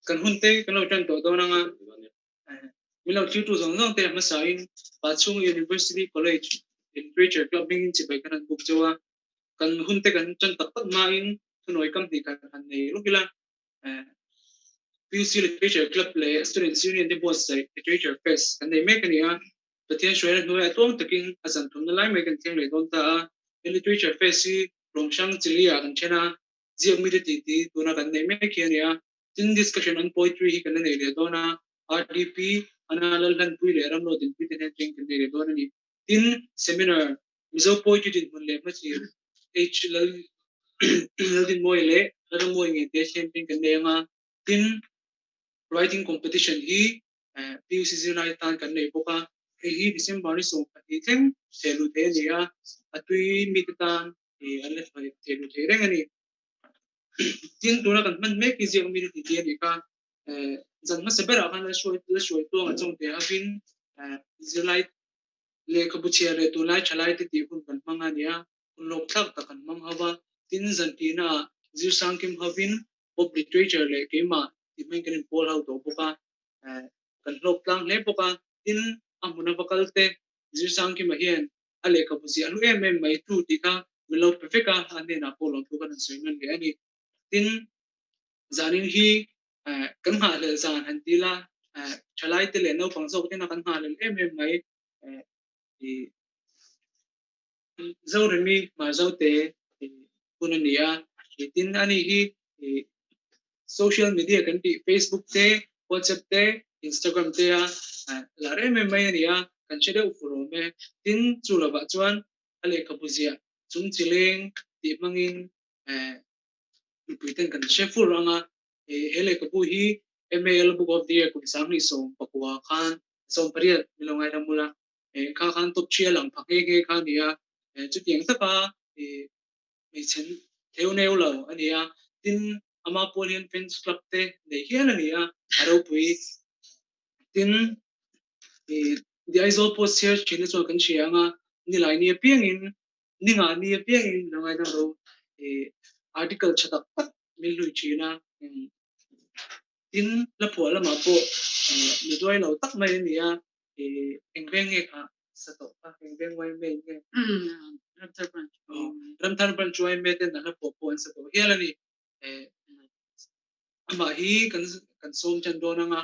kan hunte kan lo tan to na nga milo tu zong te ma sain Pachhunga University College Literature Club bing chi bai kan book chawa kan hunte kan chan tak tak ma in thunoi kam ti kan nei lukila PUC Literature Club le Students Union de boss sai Literature Fest kan nei me kan ya pathian shwena no ya tong takin asan thum na lai me kan theng le don ta Literature Fest si rongshang chilia kan chena Ziakmite Titi tuna kan nei me khian ya tin discussion on poetry kan nei le dona RDP analal han pui le ram lo din pi ten thing kan nei le dona ni tin seminar mizo poetry din mun le ma chi h lal din moi le ram moi nge te chen tin kan nei nga tin writing competition hi PUC United tan kan nei boka hi December ni so hi theng thelu the nia atui mitatan alle phai thelu the reng ani tin tuna kan man me ki jeng mi ti ti ni ka zan ma sebera kan la shoi to nga chong te avin July le kabuchia le tu lai chalai ti ti kun kan manga nia kun lok thak ta kan mang hawa tin zan ti na zir sang kim havin of literature le Keimah ti men kan pol hau to boka kan lok tlang le boka tin amuna bakalte zir sang kim hian ale kabuchia lu em mai tu ti ka melo perfecta ane na polon tu kan soiman le ani tin zanin hi kan ha le zan han tila chalai te le no pangso te na kan ha le em mai Zoremi Hmar Zote punania tin ani hi social media kan ti Facebook te WhatsApp te Instagram te la re me mai ania kan chede ufuro me tin chula ba chuan ale kapuzia chung chileng ti mangin puiten kan chefur anga hele kapu hi ML Book of the Year kun sang ni so pakwa khan so pariat milongai ramula kha khan top chia lang phake ke khan nia chu tiang saka mi chen theu neu lo ania tin ama polian fans club te nei hian ania aro pui tin the isol post here chile so kan chianga ni lai ni piangin ninga ni piangin longai dang ro article chatak pat milui china tin la pho la ma po mi doi lo tak mai nia engveng e kha sato ka engveng wai me nge ram thar ban choi me te na po po an sato hialani ama hi kan som chan do na nga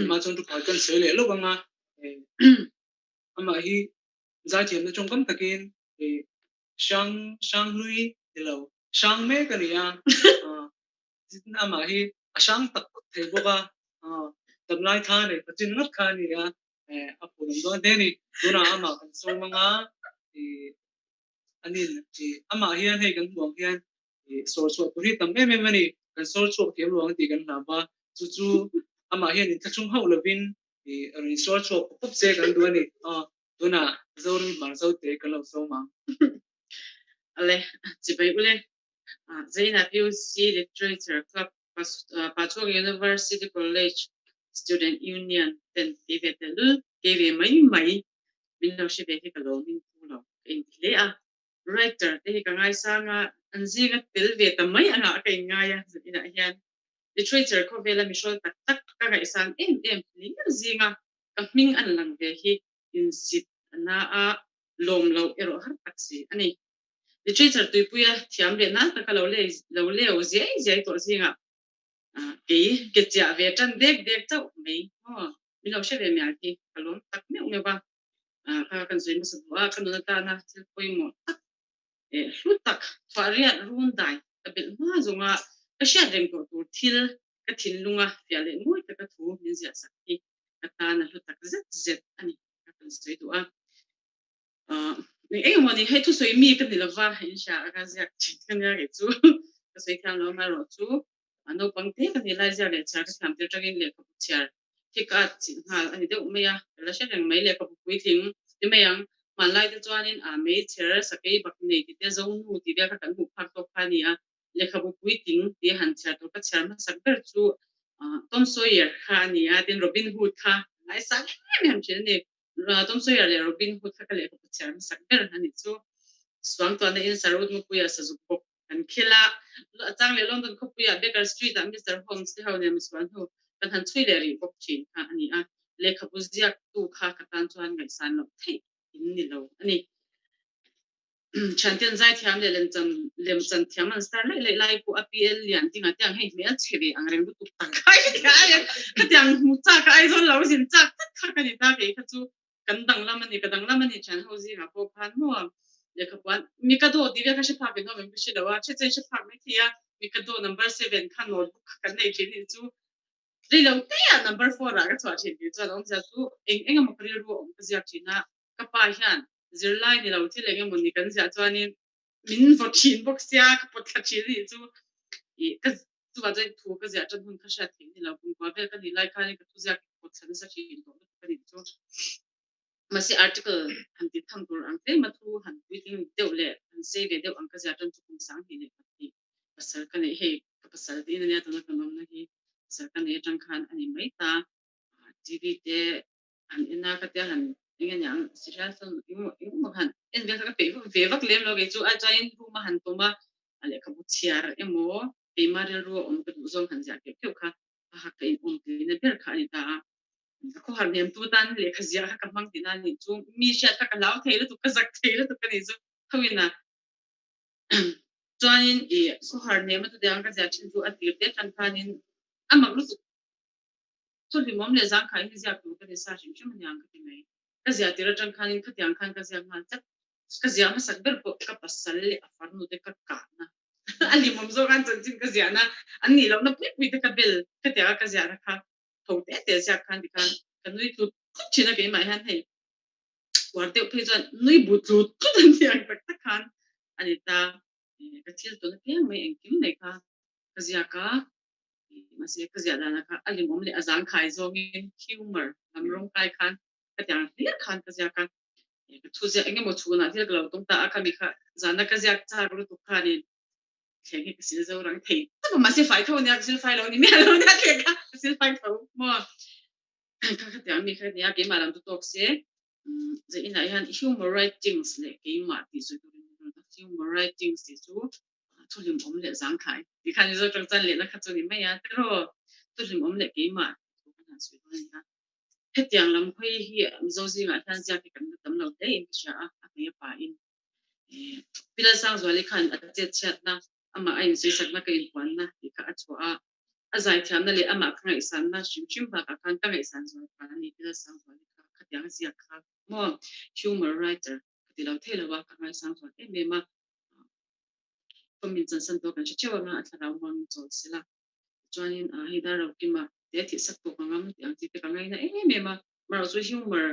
ma chon tu kan sele lo nga ama hi za thiam na chong kam takin shang lui dilo shang me ka nia ama hi asang tak thei boka tamlai tha nei pachin ngat kha nia apun do de ni duna ama kan so manga anin ama hian hei kan buang hian sor so puri tam me mani kan sor so thiam luang ti kan na ba chu ama hian in thachung hau lovin rin sor so pop se kan du ni duna Zoremi Hmar Zote kan lo so ma ale chibai ule zaina PUC Literature Club Pachhunga University College Student Union ten tivetelu keve mai minno shibe ke kalo min pulo le writer te ka ngai sanga anjinga tilve tamai anga kai ngaya zina hian literature ko vela mishol tak ka ngai sang em linga zinga ka ming an lang ve hi in sit na a lom lo ero har taksi ani literature tu puya thiam le na ta ka lo le o zai to zinga ke ja ve tan dek chau mai minno shibe mi ati kalon tak me ba kan zui musa wa kan na ta na til poi mo hlutak fariat rundai abil ma zonga ka sha reng to til ka thin lunga fiale moi ka thu min zia sakhi ka ta na hlutak zet ani kan zui tu ni mo ni hai tu soi mi ka ni lova in sha ka zia chin kan ya ge chu ka soi kan lo ma ro chu ano pangte ka ni la zia le cha ka tham te tagin le ka chiar ki ka chin ha ani de umeya la sha reng mai le ka pui thing ti mayang manlai te chuanin me chair sakai bakne ti te zong nu ti da ka kan bu phak to khania lekha bu pui ting ti han cha to ka char ma sakber chu Tom Sawyer khania tin Robin Hood kha ai sang em chen ni Tom Sawyer le Robin Hood kha ka le ka char ma sakber hani chu swang to na in sarut mu puya sa zu pok kan khela chang le London khopia Baker Street Mr Holmes te hawn Miss Wan hu kan han chui le ri bok chin kha ani a le khapu ziak tu kha ka tan chuan ngai san lo thei in ni lo ani chantian zai thiam le lem chan thiam an star le lai ku apl lian tinga tiang hei me chhebi ang reng tu tak khai khai ka tiang mu cha ka ai zon lo sin chak kha ka ni ta ke kha chu kan dang lamani ka dang lamani chan ho zi ga po phan mo le ka pan mi ka do di ga ka she phak no me shi da wa che che she phak me thia mi ka do number 7 khan notebook kan nei chin ni chu ri lo te ya number 4 ra ka chwa chin ni chu long ja chu eng ma kri ru om ka ziak china ka pa hian zirlai ni lo thi le nge mun ni kan ja chuanin min vo thin box sia ka pot ka chi ri chu i ka chu ba jai thu ka ja chan hun ka sha thi ni lo kun kwa be ka ni lai kha ni ka thu ja pot san sa chi do ka ni chu masi article han ti tham tur ang te ma thu han wi ting deu le han se ve deu ang ka ja chan chu kum sang hi le ti pasal ka ni he ka pasal ti ni ya to na ka nom na hi pasal ka ni chang khan ani mai ta tv te an ina ka te han nge nyang situation mo han en ve ka pe ve vak lem lo ge chu a chain ru ma han to ma ale ka bu chiar emo Keimah ru om ka du zong han ja ke keu kha ha ka in om ti ne ber kha ni ta ko har nem tu tan le khazia ka mang ti na ni chu mi sha ka ka law thei lu tu ka zak thei lu tu ka ni chu thawina chuanin e ko har nem tu dang ka ja chin chu a tir te tan khanin amak lu tu li mom le zang khai hi zia tu ka de sa shim shim nyang ka ti mai ka zia tira tan khanin ka tiang khan ka zia ngal chak ka zia ma sak ber ko ka pasal le afar nu de ka ka na ali mom zo kan chan chin ka zia na an ni lo na pui te ka bel ka tia ka zia ra kha thau te zia khan di khan ka nui tu china ke mai han hei war te phe chan nui bu chu tu dan tiang tak ta khan ani ta ka thil to na ke mai eng kim nei kha ka zia ka masih kerja dan ka ali mom le azang khai zongin humor namrong kai khan ka tiang hlir khan ka zia ka ka thu zia enge mo chu na thil glo tung ta aka mi kha zana ka zia cha ru tu kha ni theng ki sil zo rang thei ta masih fai tho nya sil fai lo ni me lo na ke ka sil fai tho mo ka tiang mi kha ya ke ma lam tu tok se ze ina yan humor writings le ke ma ti su humor writings ti chu thu lim om le zang khai di khan zo tong chan le na kha chu ni me ya tro thu lim om le ke ma thu na su na he tiang lam khoi hi zo zi nga than ja ke kan tam lo te in sha a me pa in pila sang zo le khan a che chat na ama ai se sak na ke in kwan na di kha a chwa a zai thiam na le ama kha isan na shim shim ba ka khan ta ngai san zo ka ni pila sang zo le kha tiang zia kha mo humor writer ti lo the lo wa ka ngai sang zo e me ma komin san to kan chewa na athara wang zo sila chuanin hi da ro ki ma te thi sak to ka ngam ti ang ti te ka ngai na me ma ma zo humor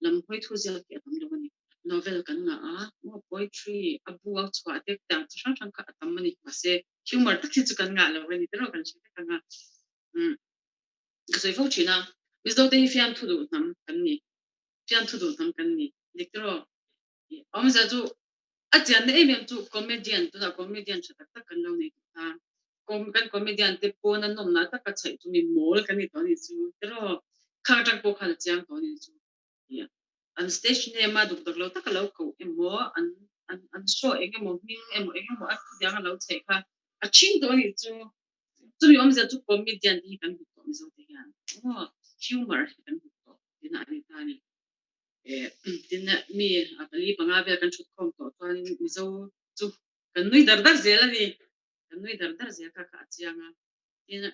lam hoi thu zia ki atam lo ni novel kan nga a mo poetry abu wa chwa te ta chang chang ka atam mani ma se humor tak chi chu kan nga lo ni te ro kan chi ka nga ka soi fo china mis do te fiam thu du nam kan ni fiam thu du nam kan ni diktro om za zu a chian ne em chu comedian tu na comedian cha tak kan lo nei ta kan comedian te po na nom na ta ka chai tu mi mol kan ni to ni chu pero khang tang po khal chiang to ni chu ya an stage ne ma duk dok lo ta ka lo ko emo an show enge mo ming emo mo a ya lo chai kha a ching to ni chu tu mi om za tu comedian ni kan bu to mi zo te ya humor kan bu to dina ni ta ni tin mi abali panga ve kan chut khom to chuan mi zo chu kan nui dar dar zel ani kan nui dar dar zel ka chianga tin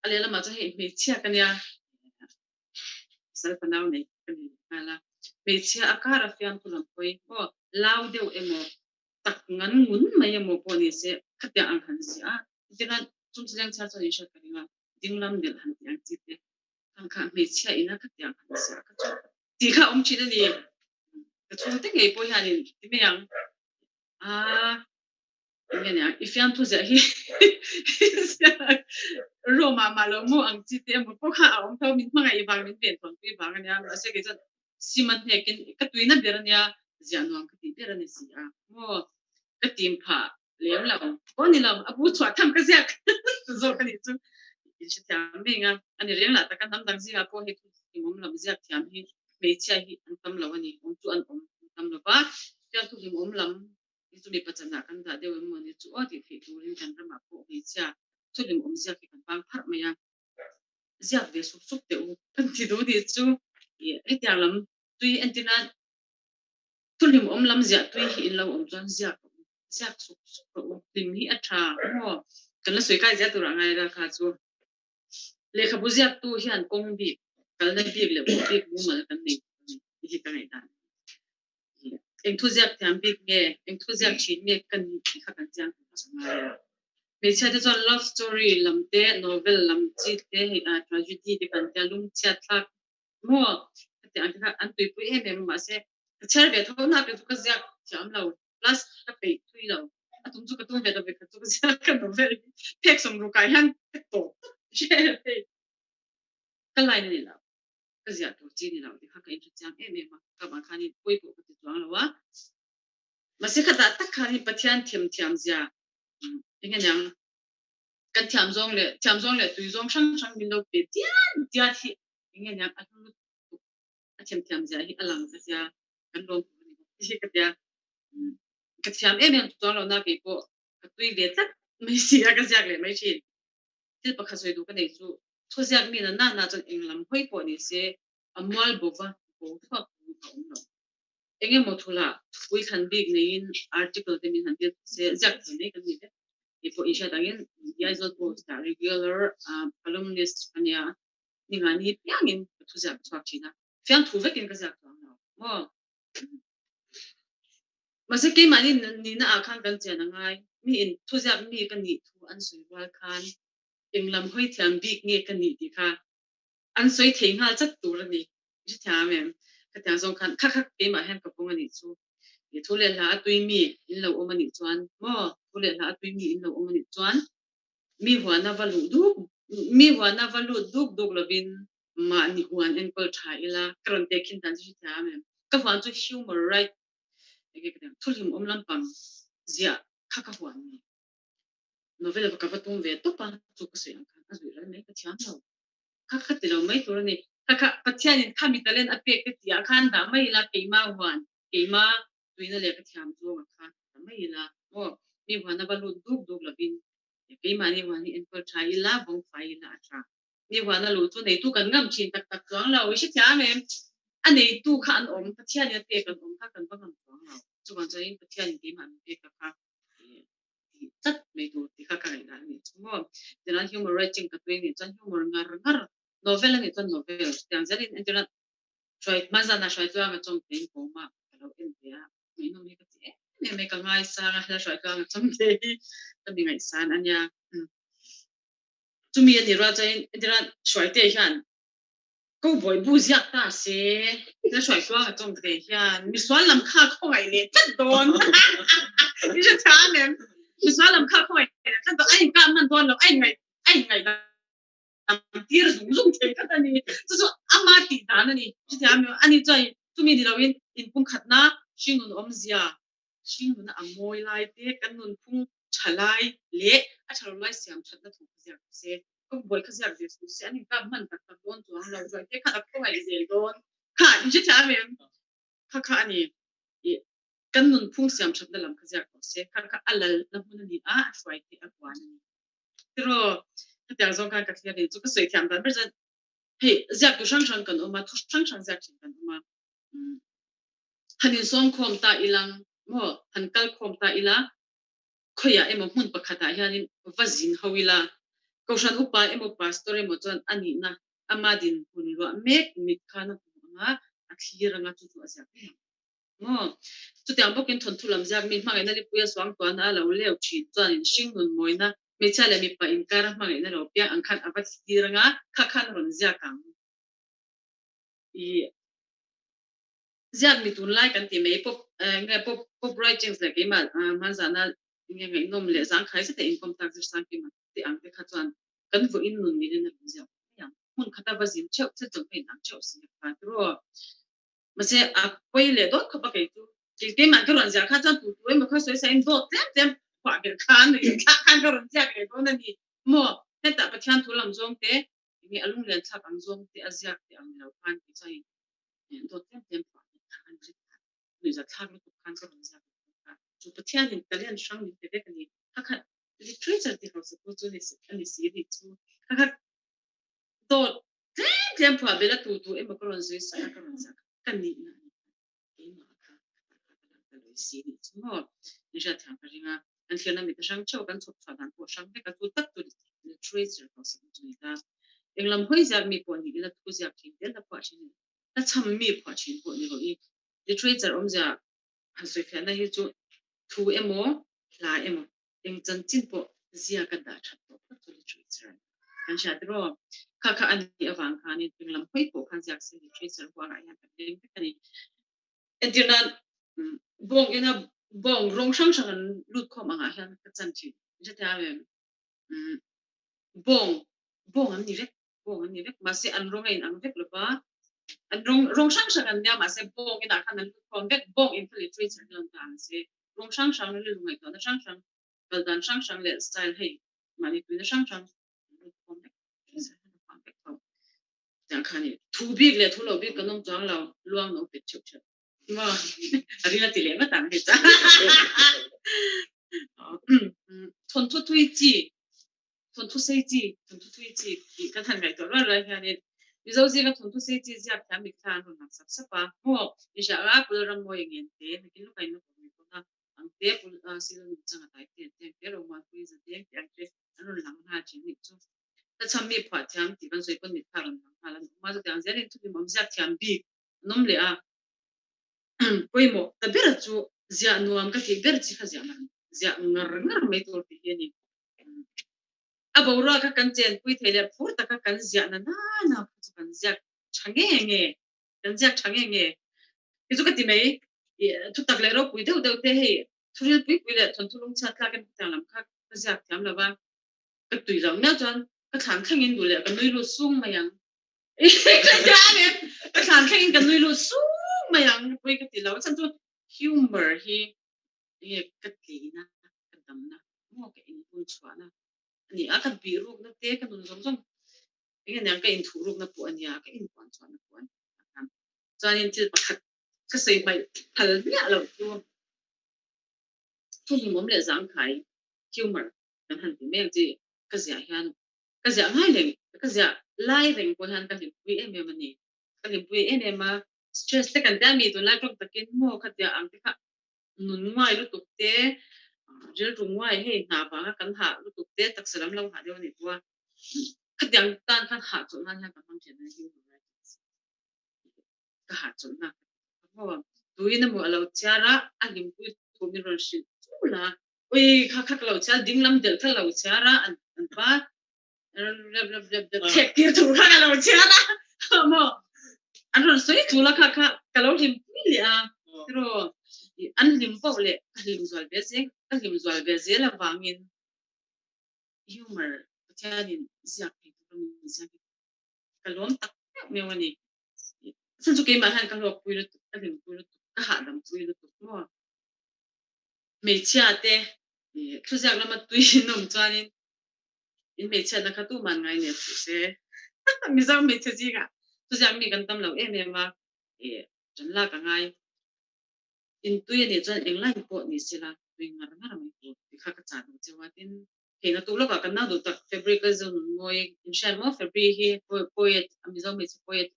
ale la ma cha he me chia kan ya sal panau nei kan ala me chia akara fian tulam koi o lau deu emo tak ngan mun mai emo po ni se khatya ang han sia tin chum chiang cha cha ni sha kan nga dinglam del han yang chi te kan ka me chia ina khatya ang han sia ka chu ti kha om chi ni ka chung te ngei po hian in ti me yang nge nya ifian tu za hi roma malo mo ang chi te mo po kha om tho min ma i bang min pen thon pi bang nya ma se ke cha siman he kin ka tuina ber nya zian wang ka ti ber ni si a mo ka tim pha lem la ko ni lam abu chwa tham ka zia zo ka ni chu in chi ta me nga ani reng la ta kan nam dang zia ko he ki mom lam zia thiam hi me cha hi an tam lo ani om tu an om tam lo ba cha tu ki mom lam itu mi pachana kan da de mo ni chu ati fi tu rin kan rama ko hi cha thulim ziak ki kan bang phar maya ziak ve su su te u kan ti do di chu he tiang lam tui antina thulim lam ziak tui hi in lo chuan ziak su su ko lim hi atha mo kan la soi kai ja tu ra ngai ra kha chu le kha bu ziak tu hian kong bi kal na bi le bu bi mu ma kan ni hi kan ai da enthusiasm tiang big nge enthusiasm chin nge kan kha kan chang changa me cha de love story lamte novel lam chi te tragedy de kan ta lung cha thak mo te an tui pu em ma se char ve tho na pe ka zia cham lo plus ka pe tui lo atum chu ka tu ve do ve ka chu zia ka novel pek som ru kai han to che pe ka lai ni la ka zia to chi ni la de kha ka enthusiasm em ma ka ba khani pui pu ka ti chuang lo wa masih kata tak kali patian tiam zia dengan yang kan tiam zong le tui zong sang min lo pe dia hi dengan yang aku tiam zia hi alang zia kan lo hi kata katiam em tuang lo na pe po tui ve tak mai sia ka zia le mai chi til pa khasoi du ka nei chu tho zia mi na chon englam hoi po ni se amal bova bo fa ku ka no enge mothula we can big in article te min hanti se jak ne kan ni ipo isha dangin ya zo post regular columnist kanya ni ngani pyangin thu jak chak china fyang thu vekin ka jak no mo masake mani ni na akhang kan chana ngai mi in thu jak mi kan ni thu an sui wal khan englam hoi thiam big nge kan ni ti kha an soi theinga chat tur ni ji thamem ka ta zong khan kha ke ma hen ka pung ani chu ye thule la tui mi in lo omani chuan mo thule la tui mi in lo omani chuan mi huana valu duk lovin ma ni huan en pol thaila kron te khin tan chi thamem ka huan chu humor right ege ka thulim omlam pam zia kha ka huan ni novel ka patum ve to pa chu ka sei kan azui la nei ka thiam lo kha te lo mai tur ni kha pathian in khami talen apek te tia khan da mai la Keimah huan Keimah tuina le ka thiam chu kha mai la o mi huana valu duk lovin Keimah ni huan ni en pol thaila bong faila atra mi huana lu chu nei tu kan ngam chin tak chuang lo wi shi thiamem anei tu kha an om pathian ya te kan om kha kan bangam chuang lo chu ban chain pathian in Keimah te ka kha chat mai tu ti kha ka na ni chumo dena humor writing ka tuin ni chan humor ngar novel ni chan novel tiang zarin internet try mazana try tu ang chong tin ko ma lo en dia mai no mi ka ti me ka ngai sa nga la try tu ang chong te ka mi ngai san anya tu mi ni ra chain internet try te han ko boy bu ziak ta se na try tu ang chong te hian mi swan lam kha ko ngai le chat don ni je ta nem mi swan lam kha ko ngai le chat don ai ka man don lo ai ngai tir zum te ka ta ni chu amati ta na ni chi ta mi ani chai tu mi di lawin in pung khatna shingun omzia shingun amoi lai te kan nun pung chalai le a chalo lai siam thatna thu zia se ko boy kha zia de su se ani ka man tak tak don chu ang lo zai te kha ko ngai ze don kha chi ta mi kha ani kan nun phung siam thatna lam kha zia ko se kha alal na mun ni a swai te a kwan ni pero ta zong ka ka thia de chu ka soi thiam dan ber hey ziak tu sang kan oma thu sang ziak chin kan oma hanin song khom ta ilang mo han kal khom ta ila khoya emo mun pakhata hianin vazin hawila kaushan upa emo pastor emo chon ani na amadin hunlo mek mit khana ma akhira nga chu asia mo chu tiang bokin thon thulam jak mi hmangai na li puya swang to na lo leu chi chuan in shingun moina me chale mi pa in kar hmangai na lo pia ang khan avat hiranga khan ron zia kang i ziak mi tun lai kan ti mai pop writings la ke ma manzana nge nom le sang khai se te income tax sang ki ma ti ang te kha chuan kan vo in nun mi le na zia ya mun khata ba zin cheu che chong pe nang cheu si ka ro ma se a poi le do kha pa ke tu ti te ma ka ron zia kha chan tu tu ma kha soi sa in do tem kwa ke khan ni khan ka ron zia ke do na ni mo he ta pa chan tu lam zong te ni alung len thak ang zong te azia te ang lo khan ki chai do tem kwa ni za thak lu kan ko za chu pathian in talian sang ni te kan ni kha literature ti house ko chu ni ani si ni chu kha to tlem phwa bela tu emakaron zui sa karon sa kan ni na Keimah kha ka lo si ni chu mo ni ja thang ka ringa an thena mi ta sang chau kan chop fa dan po sang te ka tu tak tu literature house ko chu ni ta englam hoi Ziakmite po ni la tu Ziakmite te la pa chin la cham mi pa chin po ni ro I literature om ja han soi fa na hi chu thu emo la emo eng chan chin po zia ka da that po chu literature kan sha tro kha ani awang kha ni englam hoi po kan Ziak se literature wa ga ya ka ding ka ni entinan bong ina bong rong sang sang lut kho ma nga hian ka chan thi je ta me bong bong an ni vek ma se an rong in ang vek lo ba an rong sang sang an ya ma se bong ina khan an lut kon vek bong in literature don ta se rong sang sang le lu ngai to na sang sang bal dan sang sang le style hey ma ni tu na sang sang lut kon vek chẳng khani thu big le thu lo big kan nong chang lo luang no pe chuk chuk ma ari na ti le ma tang he cha thon thu thui chi thon thu sei chi ki ka than ngai to la la ha ni mi zo ji ga thon thu sei chi ja ta mi khan no na sap sapa ho ni sha ga pul ram mo yen te ni ki lu kai no ko na ang te pul si lo ni chang ta te ro ma ku za te te an lang ha chi ni chu ta cham mi phwa thiam ti ban soi kon mi tharan halan ma zo dang zeri tu mom zak thiam bi nom le a poimo ta ber chu zia nuam ka ti ber chi kha zia man zia ngar mai tor ti ni abora ka kan chen pui thele phur ta ka kan zia na chu kan zia change nge kan zia change nge ki chu ka ti mai tu tak le ro pui deu te he thuril pui le thon thulung cha tla kan ta lam kha ka zia thiam la ba ka tui rang na chan ka thang khang in du le ka noi lu sung ma yang ka ja ne ka thang khang in ka noi lu sung ma yang pui ka ti lo chan tu humor hi ye ka ti na ka dam na mo ka in pun chwa na ani aka bi ru na te ka nun zong zong nge nang ka in thu ru na pu ania ka in kwan chwa na pu an chan in til pakhat ka sei mai thal nya lo tu hi mom le zang khai humor kan han ti meng ji ka zia hian ka zia ngai leng ka zia lai leng ko han ka lim pui em em ani ka lim pui em em ma stress te kan ta mi to lai tok takin mo kha tia ang te kha nun ngai lu tuk te ril ru ngai he na ba kan ha lu tuk te tak salam lo ha de ni tua ka tiang tan khan ha chu nan ha ka ham chen na hi ka ha chu na ho tuina mo alo chara a lim pui thu mi ron shi chu la oi kha kha lo cha ding lam del kha lo chara an pa tek tir thu kha lo chara mo an ron soi chu la kha ka lo lim pui le a ro an lim po le lim zual be ze la wangin humor pathianin Ziakmite to mi Ziakmite kalom tak me wani san chu Keimah han ka lo pui lu ka lim pui lu ka ha dam pui lu mo me chia te thu jak lama tui nom chuanin in me chia na kha tu man ngai ne pu se mi zang me chia ji ga thu jak mi kan tam lo em ma chan la ka ngai in tui ni chuan englai po ni sila tui ngar ngar mai po ti kha ka cha do chewa tin ke na tu lo ka kan na do tak February ka zon moi in shan mo February hi poet ami zong me poet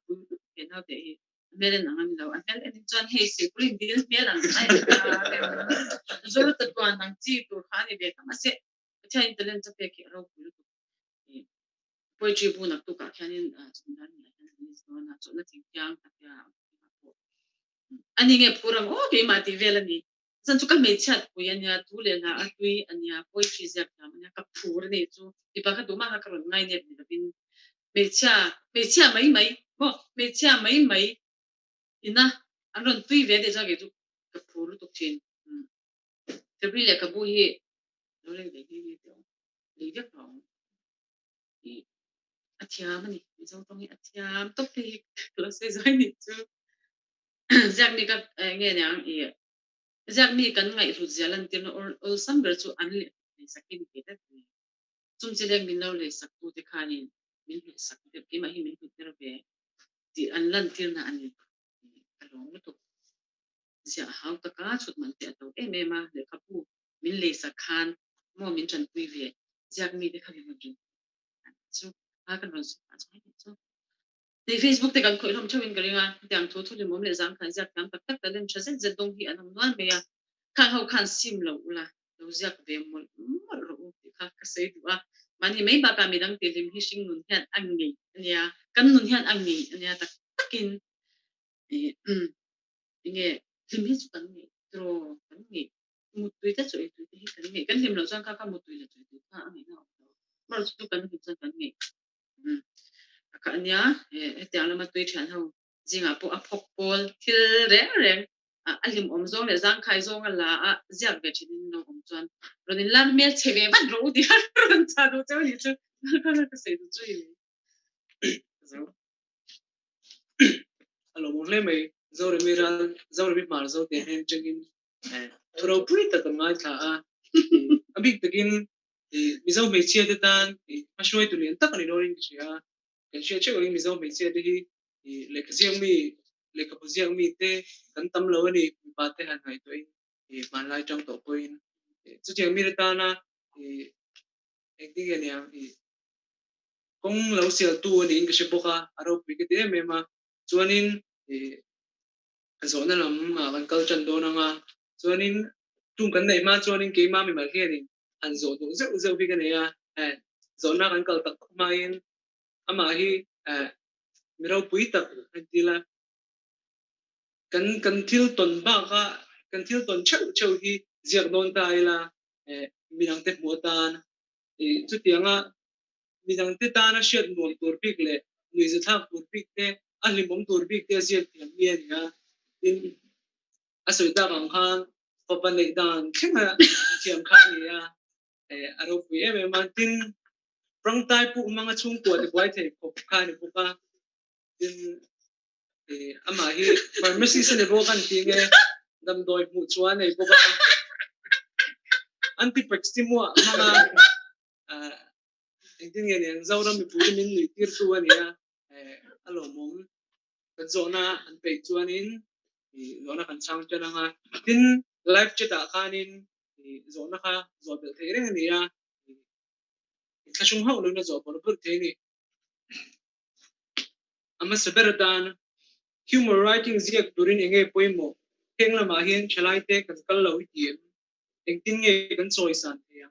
pu ke na te hi melen na ngam lo an en chuan he se pulin dil mel an ai zo ta tuan nang chi tu kha ni be ka ma se cha internet cha pe ke ro pu poetry bu na tu ka khanin chun dan ni ni so na chu na ting kyang ta ya ani nge purang o ke ma ti velani san chu ka me chat pu ya nya tu le na atui ania poetry zak na nya ka phur ne chu ti pa kha du ma ka ron ngai ne ni bin me cha mai mai ina an ron tui ve de ja ge chu ka phur tu chin te bi le ka bu hi lo le de hi ni to le de ka i athiam ni zo tong hi athiam to pe lo se zai ni chu jak ni ka nge nyang i jak mi kan ngai ru jalan tin ol sam ber chu an le sakin ke ta chum che leng min lo le sak tu te khani min hu sak te ke ma hi min hu te ro be ti an lan tir na an kalong lu to zia hau taka chut man te to ema le kapu min le sa khan mo min chan pui ve Ziakmite khan min jin so ha kan ron soใน Facebook แต่กันคุยทำช่วยกันงานแต่งทุกๆมุมเลยจังขันจากการตักตักแต่เล่นชัดเจนจะต้องที่อันนั้นนั่นเมียข้างเขาขันซิมเราละเราจะเว็บมันรู้ที่ข้าก็เสียดูว่ามันยังไม่บากามีดังเตลิมฮิชิงนุนเฮียนอันนี้อันนี้กันนุนเฮียนอันนี้อันนี้ตักตักกินนี่ลิมฮิสุกันนี่ตรอกันนี่มุดตัวจะช่วยตัวที่กันนี่กันลิมเราจังข้ามุดตัวจะช่วยตัวข้าอันนี้นะเราจะกันฮิจังกันนี่kan ya te ala ma tui than ho jinga po a phok pol thil reng reng alim om zong le zang khai zong la a ziak ve chin no om chuan ronin lan mel cheve ban ro di ron cha do chaw ni chu ka ka sei du chui zo alo mo le mai Zoremi Hmar Zote hen changin thro pui ta ngai tha a abik takin mizo me chia de tan mashroi tu len tak ani norin chia kan chia che ori mizo me chia de hi le ka ziang mi te kan tam lo ani pa te han hai toi man lai trong to point chu chiang mi ta na ek ti ge nya kong lo sia tu ani in ka she boka aro pi ke te me ma chuanin zona lam ma kan kal chan do na nga chuanin tum kan nei ma chuanin Keimah mi mal hianin an zo do zeu bi kan ya zona kan kal tak ma in ama hi miro pui tak antila kan thil ton ba ka kan thil ton cheu hi ziak don ta ila minang te mo tan chu tianga minang te ta na shet mo tur pik le lui za thak tur pik te alim bom tur pik te ziak tiang mi ania in asoi ta kang khan papan nei dan khenga thiam khan nia aro pui ma tin prang tai pu manga chung ko de kwai thei ko khan pu ka tin ama hi pharmacy se le bo kan ti nge dam doi mu chuan nei bo ka antipextimo manga tin nge neng zauram mi pu min ni tir tu ania alo mom ka zona an pe chuanin zona kan chang chana nga tin live chat a khanin zona kha zo bel theireng ania kachung hau lo na zo por pur theini ama saberadan humor writing ziak durin enge poimo hengla ma hian chalai te kan kal lo hiam engtin nge kan choi san thea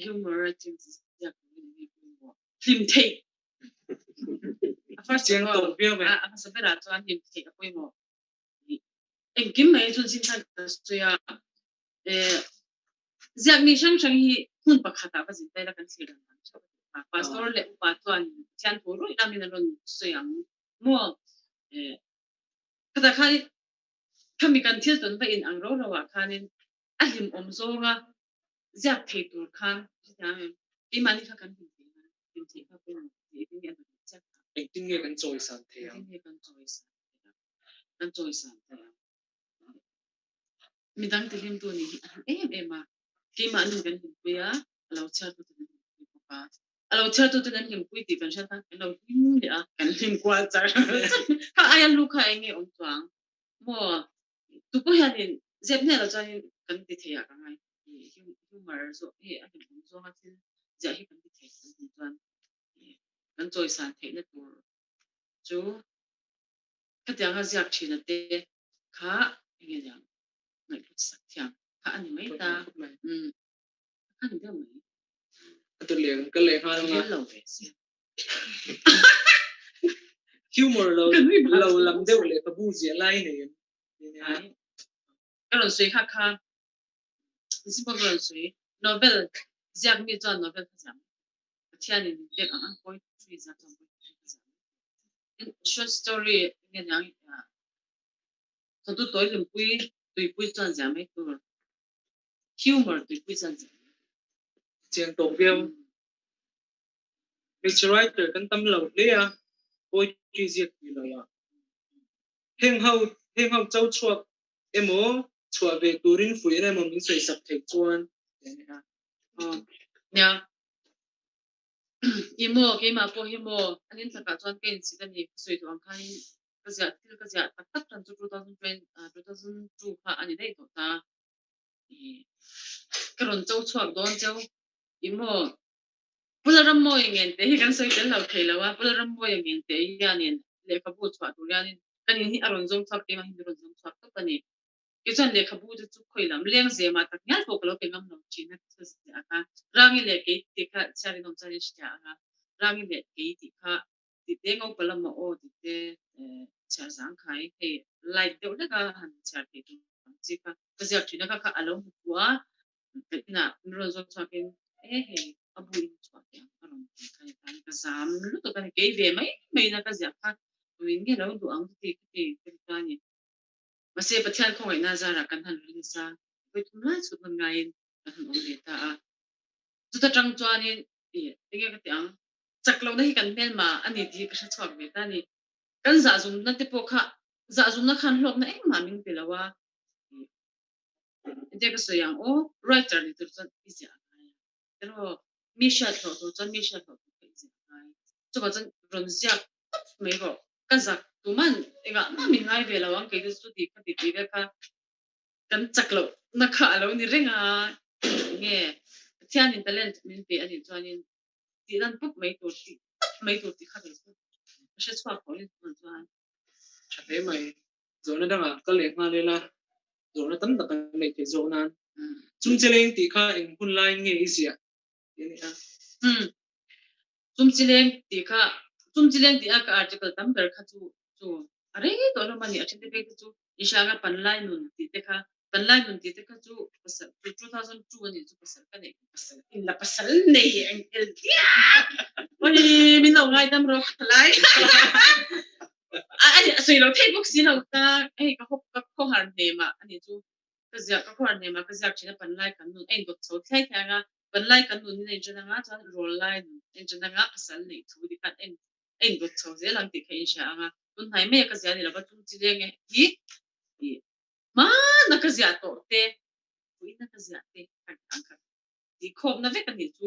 humor writing ziak lim thei first chiang to pia me sabera chuan lim thei a poimo engkim mai chun sin than ya ziak mi shang shang hi hun pakhata ba zin la kan sir pastor le pa chuan chian pu ro ina min ron soyang mo kada khani kami kan thil ton ba in ang ro wa khanin alim om zonga ziak thei tur khan i mani kha kan hin tin thei kha pe ni tin ya chak engtin nge kan choi san thea kan choi san mi dang te lim tu ni ma Keimah ni kan hin pe ya lo cha tu tin pa alo cha tu tin hin pui ti kan sha ta lo him ya kan lim kwa cha ka aya lu kha nge om twang mo tu po ya din zep ne la cha kan ti thea ka ngai humor so a hin so ha tin ja hi kan ti thei kan tuan kan choi san thei na tur chu ka tiang ha ziak thina te kha nge yang ngai lu sak thiam kha ani mai ta kha ni da mai tu leng ka le ha nga lo ve si humor lo lam deu le ka bu zia lai ne ai ka ron sui kha kha si ba ron sui novel ziak mi chuan novel ka jam thian in te ka an koi three za tom short story nge yang to tu toi lim pui chuan jam mai tur humor tui pui chuan jam chiang to pia picture writer kan tam lo le ya poetry ziak ni lo ya heng hau chau chuak emo chua ve turin fui na mo min soi sak thei chuan nya imo Keimah po himo anin thaka chuan ken si kan ni soi tu ang khan kasi kasi tak tan 2002 kha ani dei to ta karon chau chuak don chau imo pularam mo ingen te hi kan soi tel lau theilawa pularam mo ingen te yanin le khabu chwa tu yanin kan hi aron zong chak te ma hin ron zong chak to pani kisan le khabu chu khoilam leng ze ma tak nyal pok lo pe ngam no chi na aka rangi le ke te kha chari nom chari sta aka rangi le ke ti kha ti te ngau palam ma o ti te char sang khai he light de da ka han char te tu chi ka ka china ka alo kwa na ron zong chakin he abu chwa te aron kai kai ka sam lu to kan ke ve mai na ka zia kha win ge lo du ang ti ti ka ni masih pathian khong ai na zara kan han rin sa koi thum lai su man ngai kan han om le ta a chu ta tang chuan in nge ka tiang chak lo na hi kan mel ma ani ti ka sha chhuak ve ta ni kan za zum na te po kha za zum na khan hlok na ma ming pe lawa de ka so yang o writer ni tu chan isia pero mi sha tho to chan mi sha tho to isia chu ba chan ron zia mai ro kan za tu man enga ma mi ngai ve lawang ke su ti ka ti ve ka kan chaklo na kha lo ni renga nge tian in talent min pe ani chuanin ti dan pup mai tur ti kha be su she chwa ko ni chuan chape mai zona danga ka le ma le la zona tam tak nei te zona chung cheleng ti kha eng hun lai nge isia yani a chumchileng ti aka article tam ber kha chu are to lo mani achinte pe chu ishaga panlai nun ti te kha panlai nun ti te kha chu 2002 ni chu pasal ka nei pasal in la pasal nei ang el oi min no ngai dam ro khlai ani soi lo facebook sin lo ta ei ka hop ka ko har ne ma ani chu ka zia ka ko har ne ma ka zia china panlai kan nun ei dot chho thai thanga panlai kan nun nei chana nga chan rol lai en chana nga pasal nei thu di kan en dot chho ze lang ti khain sha nga tun hai me ka zia ni la ba chung chi leng hi ma na ka zia to te ui na ka zia te kan kan ka di khop na ve kan ni chu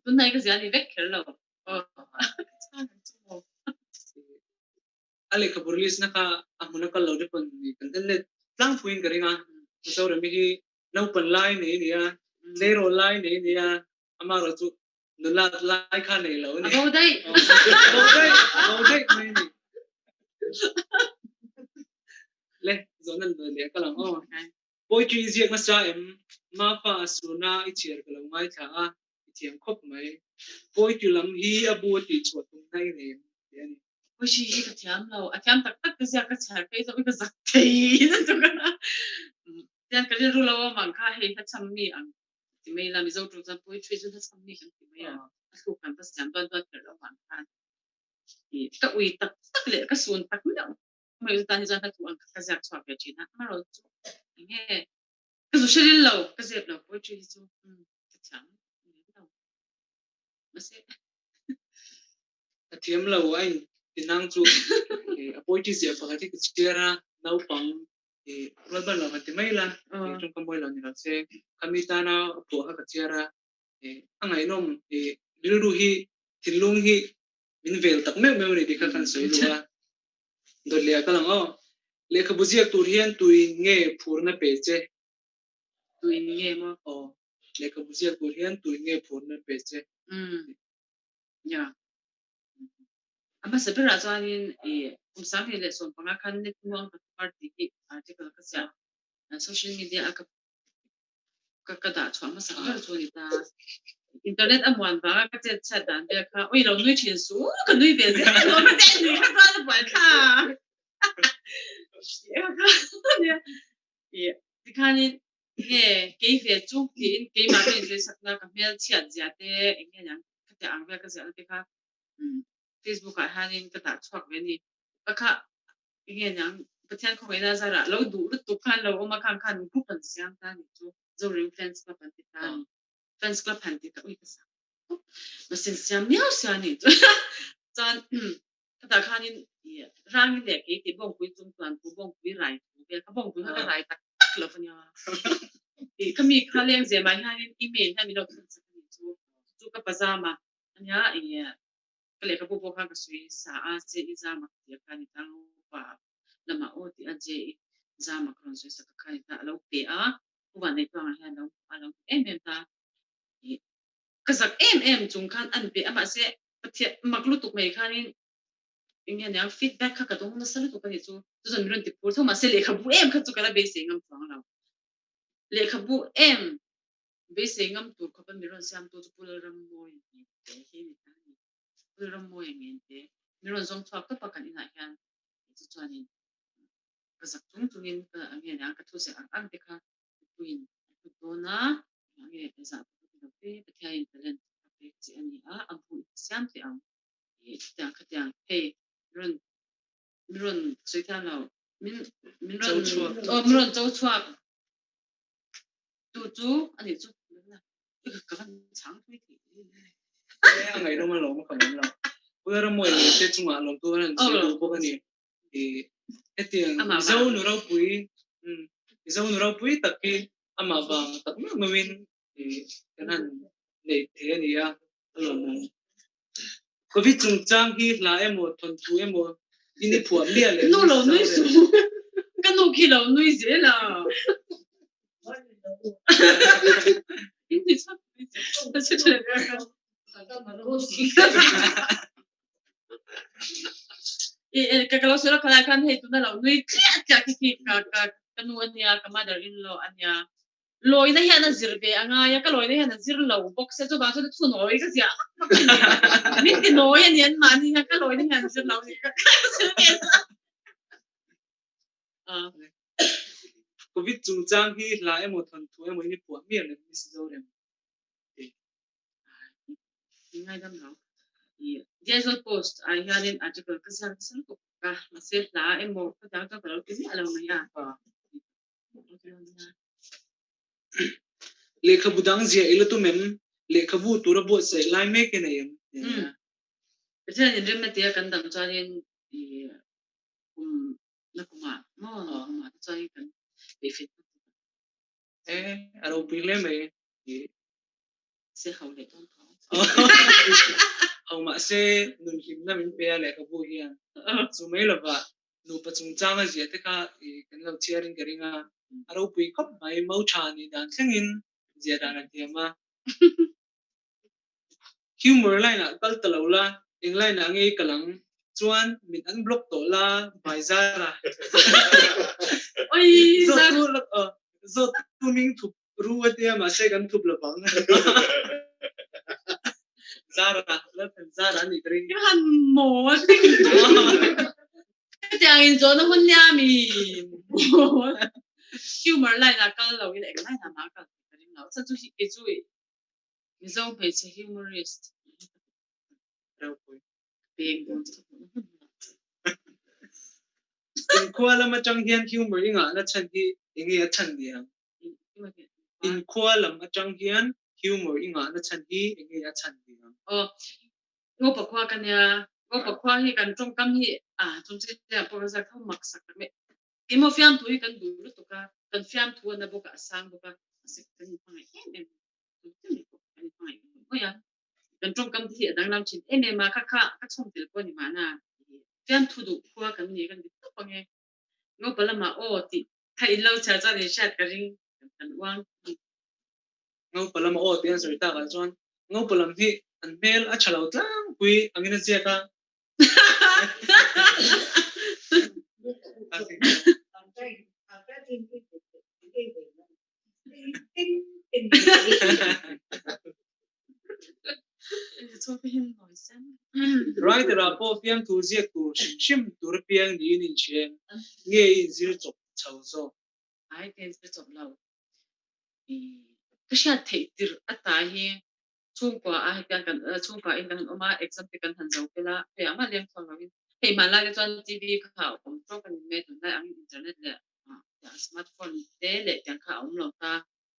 tun hai ka zia ni vek khel lo ale ka burlis na ka amuna ka lo de pon ni kan le tlang puin ka ringa so re mi hi no pan lai ne ni ya zero lai ne ni ya amaro chu no la lai kha nei lo ni go dai mai ni le zona le ka lang o poetry ziak na sa em ma pa suna I chiar ka lo mai tha a thiam khop mai poetry lam hi abu ti chwa tum nai ne yani ôi chị cái thiam lâu à thiam tắc tắc cái gì cái chả cái rồi cái giặc thì nó tụi cái thiam cái gì rồi lâu mà khai hay hết chăm mi ăn thì mấy làm dâu tụi dân bôi chui hết chăm mi cái thì mấy à lúc làm tất thiam toàn toàn cái lâu mà khai thì cái uy tắc tắc lệ cái xuân tắc nữa mấy ta thì dân ta tụi ăn cái giặc chọn cái chuyện á mà rồi nghe cái rồi chơi lâu cái gì lâu bôi chui chứ cái thiam mà sẽ thiam lo ai tinang chu poetry sia fa ti chira nau pang lo ban lo ti mai la chung kam moi lo ni lo se kamita na po ha ka chira angai nom dilu hi tilung hi min vel tak me me ni ti ka kan soi lo do le ka lang o le kha buzia tur hian tui nge phurna pe che tui nge mo le kha buzia tur hian tui nge phurna pe che ya ama sabira chuanin kumsang hele som panga khan ne tuang ka party ki article ka sia social media ka da chwa ma sang gar chuni ta internet amwan ba ka che chat dan be kha oi lo nui chin su ka nui be ze lo ka de ni ka ba ba kha ya ti khani nge ke fe chu ti in ke ma be ze sakna ka mel chiat ja te nge yang ka te ang be ka sia te kha Facebook à hanin ka ta chhuak ve ni ka kha nge yang pathian kho ina zara lo du lu tu khan lo ma khan khan ku pan siam ta ni chu zo ring fans ka pan ti ta ni fans club pan ti ka ui ka sa ma sin siam miao sia ni chan ka ta khanin rang ni le ke ti bong pui chung tuan pu bong pui rai pu be ka bong pui ka rai tak lo fa nya ka mi kha leng ze mai hanin email ha mi lo kan sa ni chu ka pajama anya cái lệ các bộ khác cái suy sa chế ra mà tiệp cái này tăng và làm mà ô thì anh chế ra mà còn suy sa cái này ta lâu bểวันนี้ตัวเราเราta cái giặc chung khăn ăn bể mà sẽ thiệt mặc lúc tụi mày khăn nênอย่างเนี้ย feedback ค่ะก็ต้องนั่นสรุปตัวกันอยู่ตัวจนมันติดพูดทั้งมาเสียเลยครับบุเอ็มค่ะตัวกันละเบสิงงั้มฟังเราเลยครับบุเอ็มเบสิงงั้มตัวเขาเป็นมีเรื่องซ้ำตัวจะพูดเรื่องมวยอย่างเงี้ยเห็นไหมพูดเรื่องมวยอย่างเงี้ยมีเรื่องส่งทอดก็ปากกันอีกหน่อยกันจุดจวนนี้ก็สักจุงนี้ก็อย่างเงี้ยนะก็ทุกสิ่งอันเด็กค่ะคุยตัวนะอย่างเงี้ยเป็นสักตัวเป็นไปที่อินเทอร์เน็ตไปที่อันนี้อันพูดซ้ำที่อันแต่ก็แต่เฮ้ยมิรอนสุดท้ายแล้วมิรอนเจ้าชัวจู่อันนี้จู่นะก็กันช้างไม่ถึงอะไรต้องมาหลงมาขนาดนั้นเพื่อเราหมดเจ็ดจังหวะลงตัวนั้นสิดูพวกนี้เตียงเจ้าหนูเราปุ้ยเจ้าหนูเราปุ้ยตักกี้อามาบางตักมาวินกันนั่นเด็กเทียนี่อ่ะหลงก็วิจงจ้างที่ลาเอ็มทนทุเอ็มอินนี่ผัวเลี้ยเลยนู่นเราไม่สู้กันนู่นขี้เราไม่เสียละอินนี่ชอบแต่ฉันเลยก็เราสุดแล้วคนละคนให้ตัวนั้นเราไม่เครียดจากที่กันนู่นเนี่ยกันมาเดินเราอันเนี้ยลอยได้ยังนั่นจิรเบะง่ายก็ลอยได้ยังนั่นจิรเราบ็อกเซตัวบางส่วนทุนน้อยก็เสียมิดน้อยเนี่ยมันนี่ก็ลอยได้ยังจิรเราเนี่ยก็ซื้อเนี่ยก็วิจงจ้างที่ลาเอ็มทนทุเอ็มอินนี่ผัวเลี้ยเลยมิสโซเรมยังไงกันเนาะDiesel post I had an article kasi ko ka masih lah emo kadang kadang kalau kasi alam mo yan lekha budang zia ila tu mem lekha bu tu rabot sai lai me ke nayem kasi yan rin matiya kan dam charin nakuma ma charin kan befit aro pile me se hawle ton hau ma se nun him na min pe lekha bu hian so mai lova nu pachung changa zia te kha kan lo chiarin garinga aro pui khop mai mau tha ni dan thengin zia dan tiama humor line na kal talola eng line na ngai kalang chuan min an block to la bai zara oi zo tu ming thup ruwa te ma se kan thup la bang zara la zara ni kring han mo cái in cho nó hôn nha mình humor line na kal lo ile line na ma kal karing lo sa chu cái chu mi zo pe che humorist rau pui big in kuala ma chang hian humor inga na chan hi ingi a chan dia in kuala ma chang hian humor inga na chan hi ingi a chan dia ngo pa kwa kan ya ngo pa kwa hi kan trong kam hi chung che ya po sa khau mak sak me ki mo fiam tu hi kan du lu to ka kan fiam tu na bo ka sang bo ka se kan pa em ya kan trong kam hi dang nam chin em ma kha chong til ko ni ma na fiam tu du kwa kan ni kan to pa nge ngo pa la ma ti thai lo cha cha ni shat ka ring kan wang ngo pala ma o tian soi ta ka chuan ngo palam hi an mel a chalo tlang pui angina zia ka right ra po fiam tu zia tu shim tu piang ni ni chen nge in zir chok chau zo ai ten se chok lo ka sha thei tir ata hi chung kwa kan chung kwa in kan oma exam te kan han zo pela pe ama leng thong lo hei ma la chuan tv kha om pro kan me tu na ang internet le smartphone te le kan kha om lo ta